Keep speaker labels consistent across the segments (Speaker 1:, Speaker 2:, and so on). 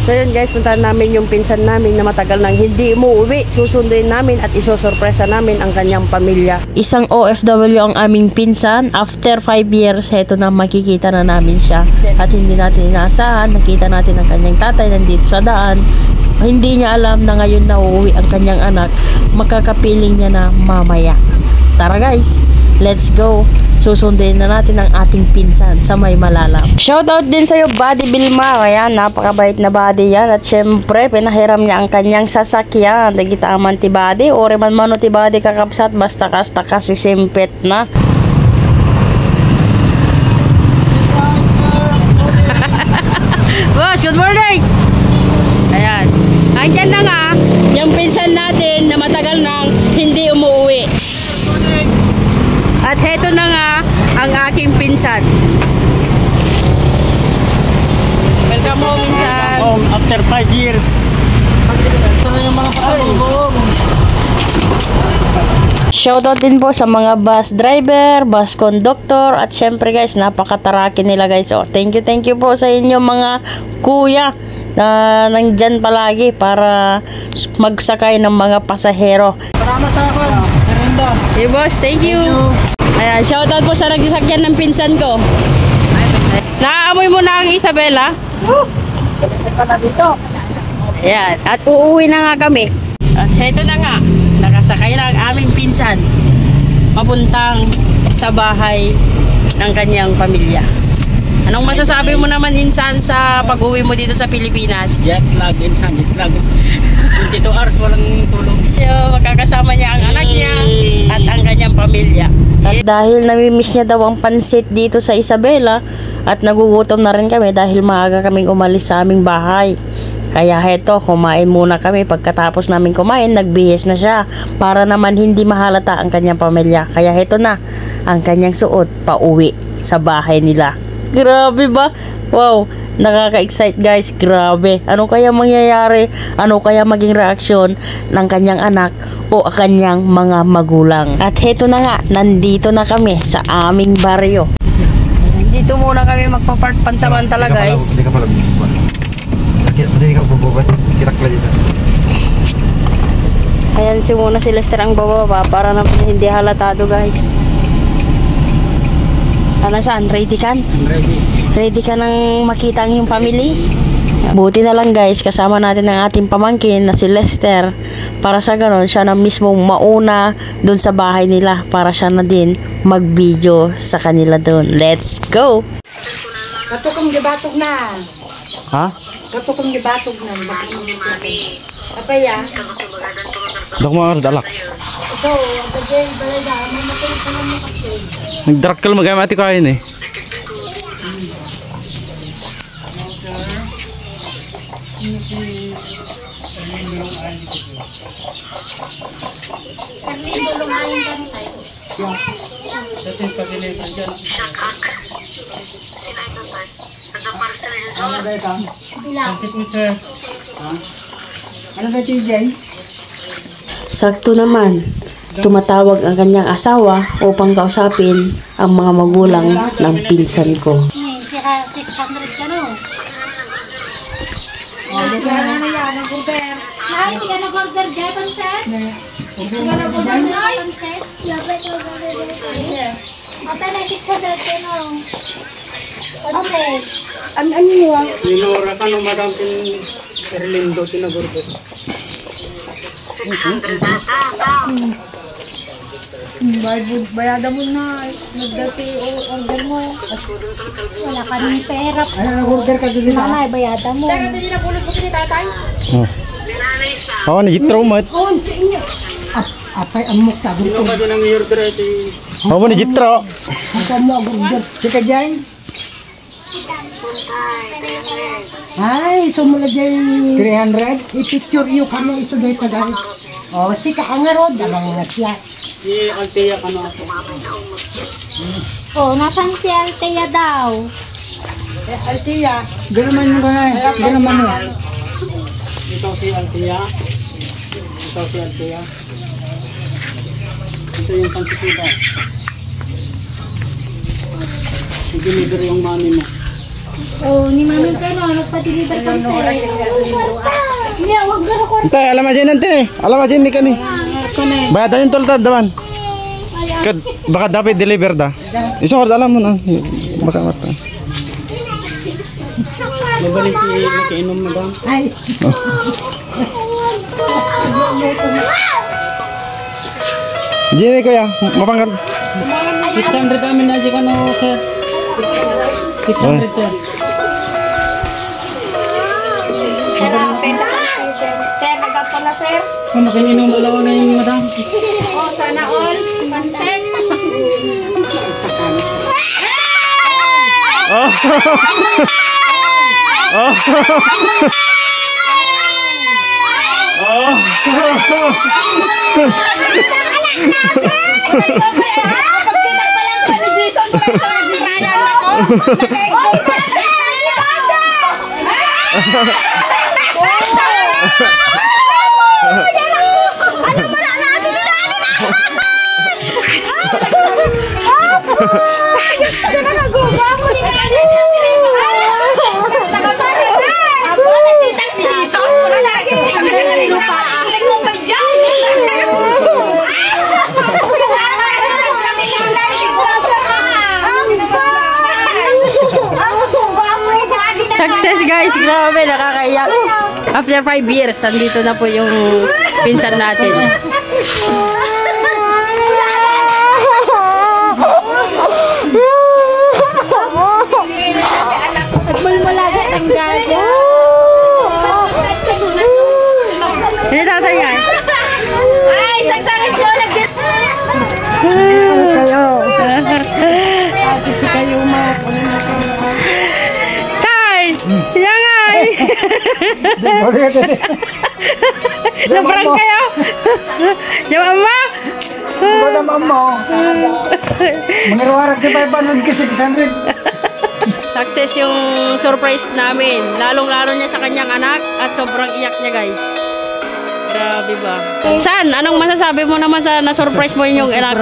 Speaker 1: So yun guys, puntahan namin yung pinsan namin na matagal nang hindi umuwi. Susunduin namin at isosorpresa namin ang kanyang pamilya. Isang OFW ang aming pinsan. After 5 years, heto na makikita na namin siya. At hindi natin inaasahan, nakita natin ang kanyang tatay nandito sa daan. Hindi niya alam na ngayon na uuwi ang kanyang anak. Makakapiling niya na mamaya. Tara guys, let's go. Susunduin na natin ang ating pinsan sa may malalam. Shoutout din sa'yo, Buddy Bilma. Ayan, napakabait na Buddy yan. At syempre, pinahiram niya ang kanyang sasakyan. Dagita aman ti Buddy. Ore man mano ti Buddy kakapsat. Basta kasta kasi simpet na. Boss, good morning! Ayan. Andyan na nga, yung pinsan natin na matagal nang hindi umuwi. At heto na nga ang aking pinsan. Welcome home, pinsan.
Speaker 2: Home after 5 years. Ito na yung mga pasalubong.
Speaker 1: Shoutout din po sa mga bus driver, bus conductor, at syempre guys, napakataraki nila guys. Oh, thank you po sa inyo mga kuya na nandyan palagi para magsakay ng mga pasahero.
Speaker 2: Salamat sa akin. Merinda.
Speaker 1: Hey boss, thank you. Ayan, shoutout po sa nagsasakyan ng pinsan ko. Naaamoy mo na ang Isabela? Ayan, at uuwi na nga kami. At heto na nga, nakasakay na ang aming pinsan papuntang sa bahay ng kanyang pamilya. Anong masasabi mo naman, insan, sa pag-uwi mo dito sa Pilipinas?
Speaker 2: Jet lag, insan, jet lag. 22 hours walang tulog.
Speaker 1: Makakasama niya ang anak niya at ang kanyang pamilya. At dahil namimiss niya daw ang pansit dito sa Isabela at nagugutom na rin kami dahil maaga kaming umalis sa aming bahay. Kaya heto, kumain muna kami. Pagkatapos namin kumain, nagbihis na siya para naman hindi mahalata ang kanyang pamilya. Kaya heto na ang kanyang suot pauwi sa bahay nila. Grabe ba? Wow, nakaka-excite guys. Grabe. Ano kaya mangyayari? Ano kaya maging reaksyon ng kanyang anak o kanyang mga magulang? At heto na nga, nandito na kami sa aming baryo. Dito muna kami magpa-park pansamantala guys.
Speaker 2: Hindi ka pala bububuan. Hindi ka bububuan. Kirakla dito.
Speaker 1: Ayan, muna si Lester ang bababa para naman hindi halatado guys. Ano saan? Ready ka?
Speaker 2: Ready.
Speaker 1: Ready ka nang makita ang iyong family? Buti na lang guys, kasama natin ang ating pamangkin na si Lester. Para sa ganon, siya na mismo mauna dun sa bahay nila para siya na din mag-video sa kanila dun. Let's go!
Speaker 3: Katukong gibatog na.
Speaker 2: Ha?
Speaker 3: Katukong gibatog na. Apa ya?
Speaker 2: Dok mga dalak.
Speaker 3: So, bagay balada mo matulog ka lang makakit.
Speaker 2: Nagdrakkel magamati kain eh.
Speaker 3: Ano ba ito dyan?
Speaker 1: Sakto naman, tumatawag ang kanyang asawa upang kausapin ang mga magulang ng pinsan ko.
Speaker 3: Sira 600 ka no? Sige na yan, ang burger. Ay, sige na burger dyan, panset? Sige na burger dyan, panset? Ate na 600 ka no? Panset? Ano yun?
Speaker 2: Nilora ka nung madam Erlindo tinagurdo.
Speaker 3: Bayada mo na. Nagdati order mo. Wala ka ng pera. Ano, order ka doon na? Mamay, bayada mo. Dahil hindi na pulot mo kini tatay?
Speaker 2: Oo, nagitro mo.
Speaker 3: Oo, sa inyo. Apay, amok ta.
Speaker 2: Sino ka din ang i-order ito? Oo, nagitro.
Speaker 3: Ako mo, order. Sika dyan? Ay, sumula dyan. 300? I-picture iyo kami ito dahil pagay. Oh, sika ang arod. Alang na siya.
Speaker 2: Si Altea ka na ako.
Speaker 3: Oh, nasan si Altea daw? Altea, gano'n mo na. Gano'n mo na.
Speaker 2: Ito si Altea. Ito si Altea. Ito yung pansipita. I-deliver yung mami mo.
Speaker 3: Oh, ni mami kayo no, nagpa-deliver kami sa niya, wag gano ko.
Speaker 2: Tay, alam aja nanti nih. Alam aja nih kan nih. Bayadan tol tad daman. Kad baka dapat deliver dah. Iso ko alam mo na. Baka mata. Nabalik inom mo daw. Ay. Jini ko ya, mapangkat.
Speaker 4: 600 kami na dyan ano, sir. 600, sir.
Speaker 3: Sir, nagkapo na sir.
Speaker 4: Ano, kininom mo lang ngayon, madam?
Speaker 3: Oh, sana all. Pansit.
Speaker 1: Success guys, grabe, nakakaiyak. After 5 years, andito na po yung pinsan natin.
Speaker 3: Nagmulmulagat ang gaga.
Speaker 1: Hindi tatay nga.
Speaker 3: Ay, sagsangit siya.
Speaker 1: Kayo Tay! Yangay! Nabrang kayo? Yung ama?
Speaker 2: Bada mamo. Mangirwarag di ba ibanon kasi 600.
Speaker 1: Success yung surprise namin. Lalong-lalo niya sa kanyang anak at sobrang iyak niya guys. Grabe ba? San, anong masasabi mo naman sa na-surprise mo yung anak?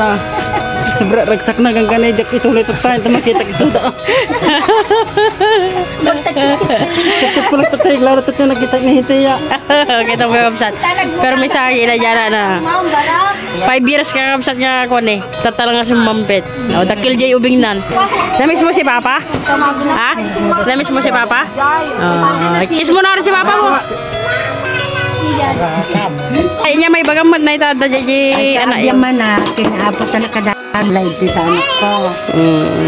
Speaker 4: Sobra, ragsak na gang ganay, jak ituloy ito tayo, makita kisuda. Kapit pala ito tayo, laro ito nakita ni Hitiya.
Speaker 1: Kita mo kapsat. Pero may sagi na dyan na 5 years ka kapsat nga ako ni. Tatalang nga sumampit. O, dakil jay ubing nan. Namiss mo si Papa? Ha? Namiss mo si Papa? Kiss mo na rin si Papa mo. Ay niya may bagamad na itada jay anak yan.
Speaker 5: Yaman na, kinaabot na nakadaan live dito anak ko.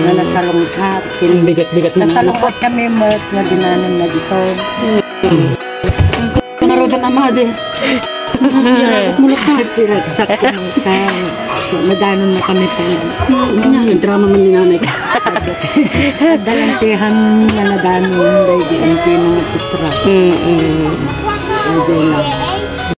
Speaker 5: Na nasalungkat.
Speaker 4: Bigat-bigat na
Speaker 5: Nasalungkat kami mat na dinanan na dito.
Speaker 4: Narodan ama din.
Speaker 5: Mulak na. Sakto mo ka. Nadanon na kami pa.
Speaker 4: Drama man ni nanay.
Speaker 5: Dalantihan na nadanon. Dahil hindi na natutra. Ayun lang.